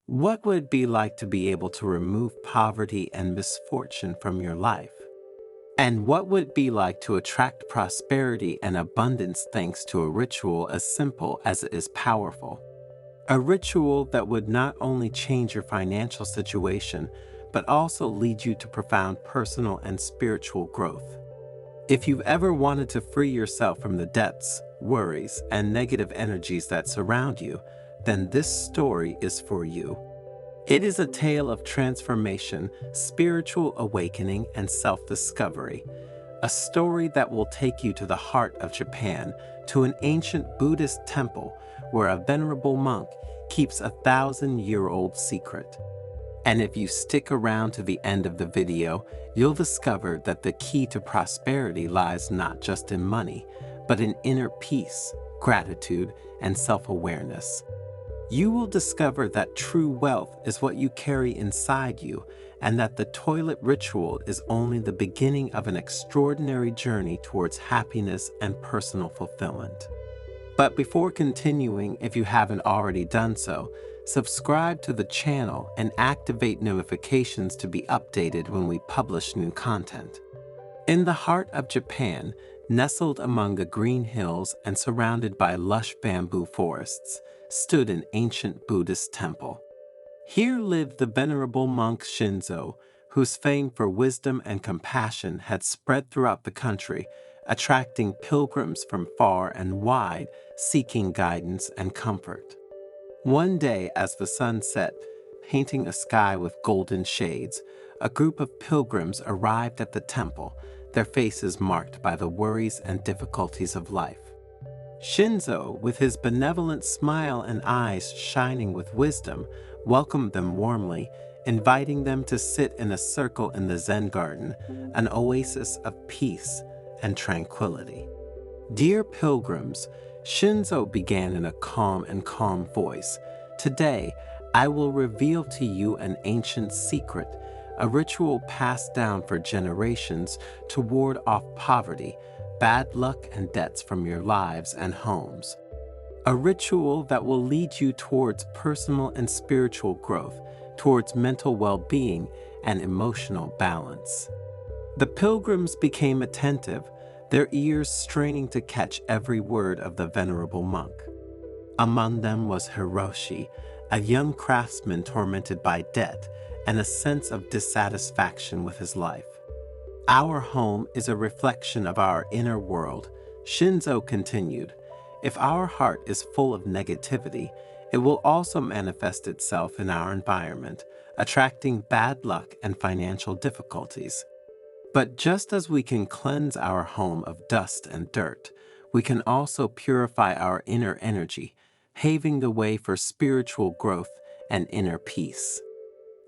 What would it be like to be able to remove poverty and misfortune from your life? And what would it be like to attract prosperity and abundance thanks to a ritual as simple as it is powerful? A ritual that would not only change your financial situation, but also lead you to profound personal and spiritual growth. If you've ever wanted to free yourself from the debts, worries, and negative energies that surround you, then this story is for you. It is a tale of transformation, spiritual awakening, and self-discovery. A story that will take you to the heart of Japan, to an ancient Buddhist temple where a venerable monk keeps a 1,000-year-old secret. And if you stick around to the end of the video, you'll discover that the key to prosperity lies not just in money, but in inner peace, gratitude, and self-awareness. You will discover that true wealth is what you carry inside you, and that the toilet ritual is only the beginning of an extraordinary journey towards happiness and personal fulfillment. But before continuing, if you haven't already done so, subscribe to the channel and activate notifications to be updated when we publish new content. In the heart of Japan, nestled among the green hills and surrounded by lush bamboo forests, stood an ancient Buddhist temple. Here lived the venerable monk Shinzo, whose fame for wisdom and compassion had spread throughout the country, attracting pilgrims from far and wide seeking guidance and comfort. One day, as the sun set, painting a sky with golden shades, a group of pilgrims arrived at the temple, their faces marked by the worries and difficulties of life. Shinzo, with his benevolent smile and eyes shining with wisdom, welcomed them warmly, inviting them to sit in a circle in the Zen garden, an oasis of peace and tranquility. Dear pilgrims, Shinzo began in a calm voice. Today, I will reveal to you an ancient secret, a ritual passed down for generations to ward off poverty, bad luck, and debts from your lives and homes. A ritual that will lead you towards personal and spiritual growth, towards mental well-being and emotional balance. The pilgrims became attentive, their ears straining to catch every word of the venerable monk. Among them was Hiroshi, a young craftsman tormented by debt and a sense of dissatisfaction with his life. Our home is a reflection of our inner world, Shinzo continued. If our heart is full of negativity, it will also manifest itself in our environment, attracting bad luck and financial difficulties. But just as we can cleanse our home of dust and dirt, we can also purify our inner energy, paving the way for spiritual growth and inner peace.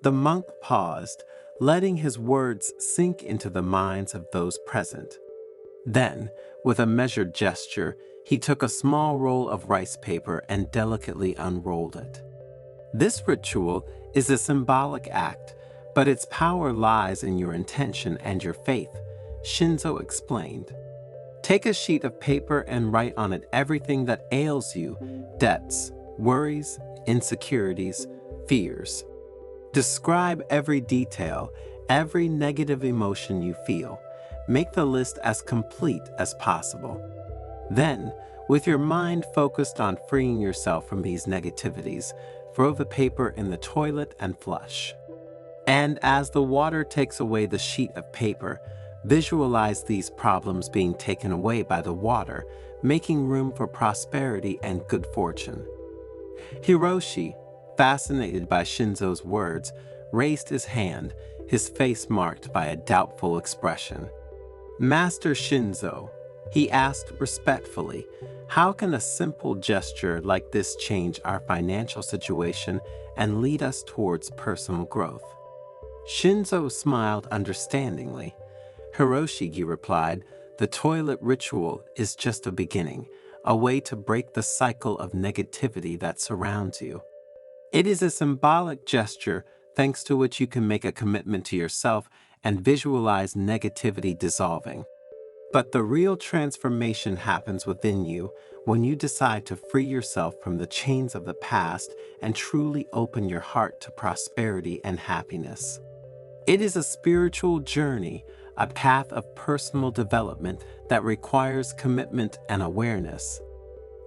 The monk paused, letting his words sink into the minds of those present. Then, with a measured gesture, he took a small roll of rice paper and delicately unrolled it. This ritual is a symbolic act, but its power lies in your intention and your faith, Shinzo explained. Take a sheet of paper and write on it everything that ails you, debts, worries, insecurities, fears. Describe every detail, every negative emotion you feel. Make the list as complete as possible. Then, with your mind focused on freeing yourself from these negativities, throw the paper in the toilet and flush. And as the water takes away the sheet of paper, visualize these problems being taken away by the water, making room for prosperity and good fortune. Hiroshi, fascinated by Shinzo's words, raised his hand, his face marked by a doubtful expression. Master Shinzo, he asked respectfully, how can a simple gesture like this change our financial situation and lead us towards personal growth? Shinzo smiled understandingly. Hiroshi replied, the toilet ritual is just a beginning, a way to break the cycle of negativity that surrounds you. It is a symbolic gesture thanks to which you can make a commitment to yourself and visualize negativity dissolving. But the real transformation happens within you when you decide to free yourself from the chains of the past and truly open your heart to prosperity and happiness. It is a spiritual journey, a path of personal development that requires commitment and awareness.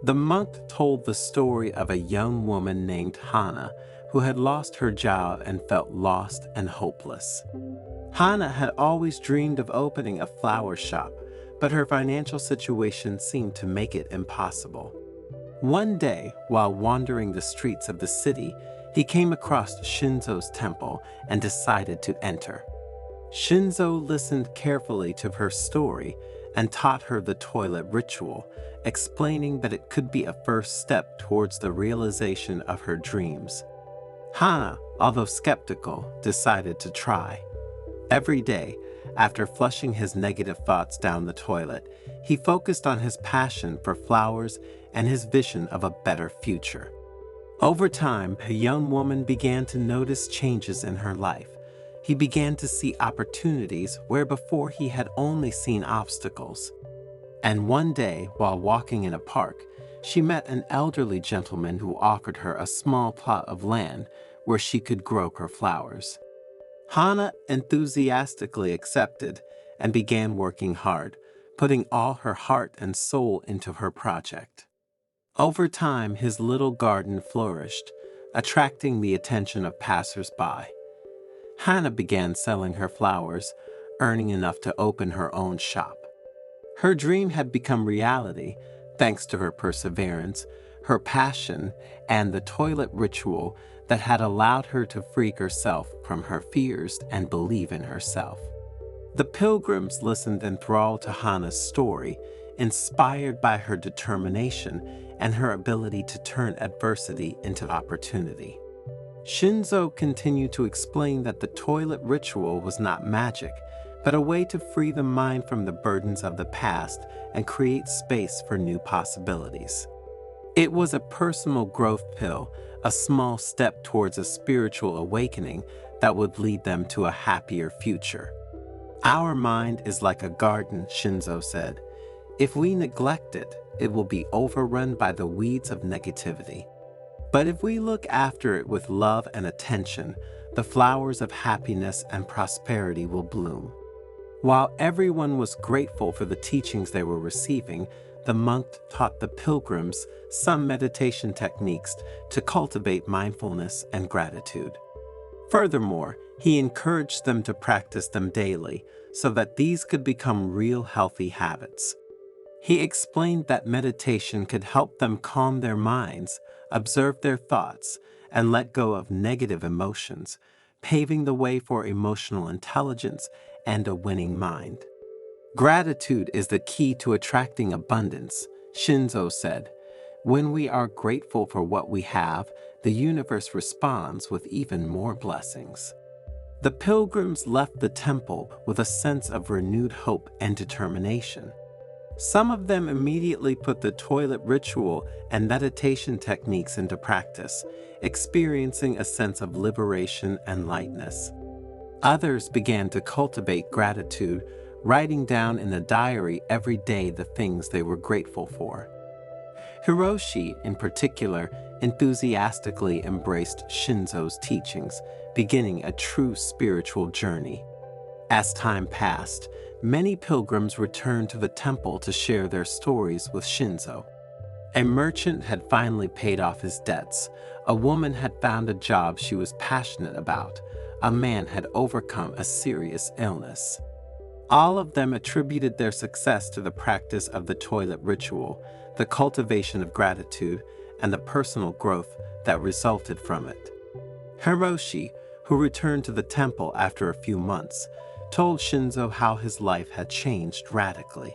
The monk told the story of a young woman named Hannah who had lost her job and felt lost and hopeless. Hannah had always dreamed of opening a flower shop, but her financial situation seemed to make it impossible. One day, while wandering the streets of the city, he came across Shinzo's temple and decided to enter. Shinzo listened carefully to her story and taught her the toilet ritual, explaining that it could be a first step towards the realization of her dreams. Hana, although skeptical, decided to try. Every day, after flushing his negative thoughts down the toilet, he focused on his passion for flowers and his vision of a better future. Over time, the young woman began to notice changes in her life. He began to see opportunities where before he had only seen obstacles. And one day, while walking in a park, she met an elderly gentleman who offered her a small plot of land where she could grow her flowers. Hana enthusiastically accepted and began working hard, putting all her heart and soul into her project. Over time, his little garden flourished, attracting the attention of passers-by. Hannah began selling her flowers, earning enough to open her own shop. Her dream had become reality thanks to her perseverance, her passion, and the toilet ritual that had allowed her to free herself from her fears and believe in herself. The pilgrims listened enthralled to Hannah's story, inspired by her determination and her ability to turn adversity into opportunity. Shinzo continued to explain that the toilet ritual was not magic, but a way to free the mind from the burdens of the past and create space for new possibilities. It was a personal growth pill, a small step towards a spiritual awakening that would lead them to a happier future. Our mind is like a garden, Shinzo said. If we neglect it, it will be overrun by the weeds of negativity. But if we look after it with love and attention, the flowers of happiness and prosperity will bloom. While everyone was grateful for the teachings they were receiving, the monk taught the pilgrims some meditation techniques to cultivate mindfulness and gratitude. Furthermore, he encouraged them to practice them daily so that these could become real healthy habits. He explained that meditation could help them calm their minds, observe their thoughts, and let go of negative emotions, paving the way for emotional intelligence and a winning mind. Gratitude is the key to attracting abundance, Shinzo said. When we are grateful for what we have, the universe responds with even more blessings. The pilgrims left the temple with a sense of renewed hope and determination. Some of them immediately put the toilet ritual and meditation techniques into practice, experiencing a sense of liberation and lightness. Others began to cultivate gratitude, writing down in a diary every day the things they were grateful for. Hiroshi, in particular, enthusiastically embraced Shinzo's teachings, beginning a true spiritual journey. As time passed, many pilgrims returned to the temple to share their stories with Shinzo. A merchant had finally paid off his debts, a woman had found a job she was passionate about, a man had overcome a serious illness. All of them attributed their success to the practice of the toilet ritual, the cultivation of gratitude, and the personal growth that resulted from it. Hiroshi, who returned to the temple after a few months, told Shinzo how his life had changed radically.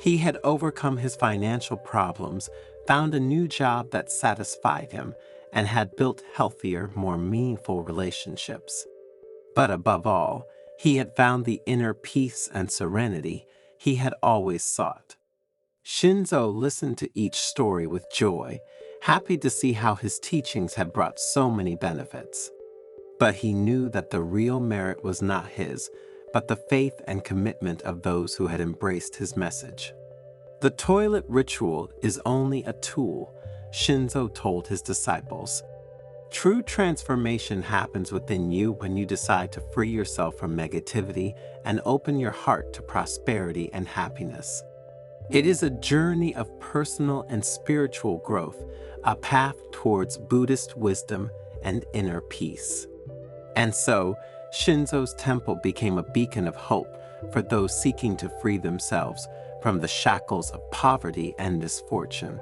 He had overcome his financial problems, found a new job that satisfied him, and had built healthier, more meaningful relationships. But above all, he had found the inner peace and serenity he had always sought. Shinzo listened to each story with joy, happy to see how his teachings had brought so many benefits. But he knew that the real merit was not his, but the faith and commitment of those who had embraced his message. The toilet ritual is only a tool, Shinzo told his disciples. True transformation happens within you when you decide to free yourself from negativity and open your heart to prosperity and happiness. It is a journey of personal and spiritual growth, a path towards Buddhist wisdom and inner peace. And so, Shinzo's temple became a beacon of hope for those seeking to free themselves from the shackles of poverty and misfortune.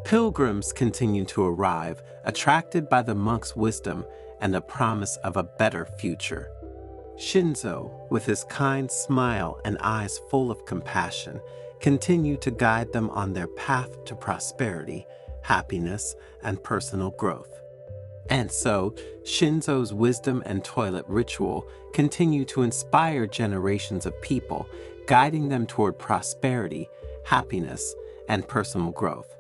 Pilgrims continue to arrive, attracted by the monk's wisdom and the promise of a better future. Shinzo, with his kind smile and eyes full of compassion, continued to guide them on their path to prosperity, happiness, and personal growth. And so, Shinzo's wisdom and toilet ritual continue to inspire generations of people, guiding them toward prosperity, happiness, and personal growth.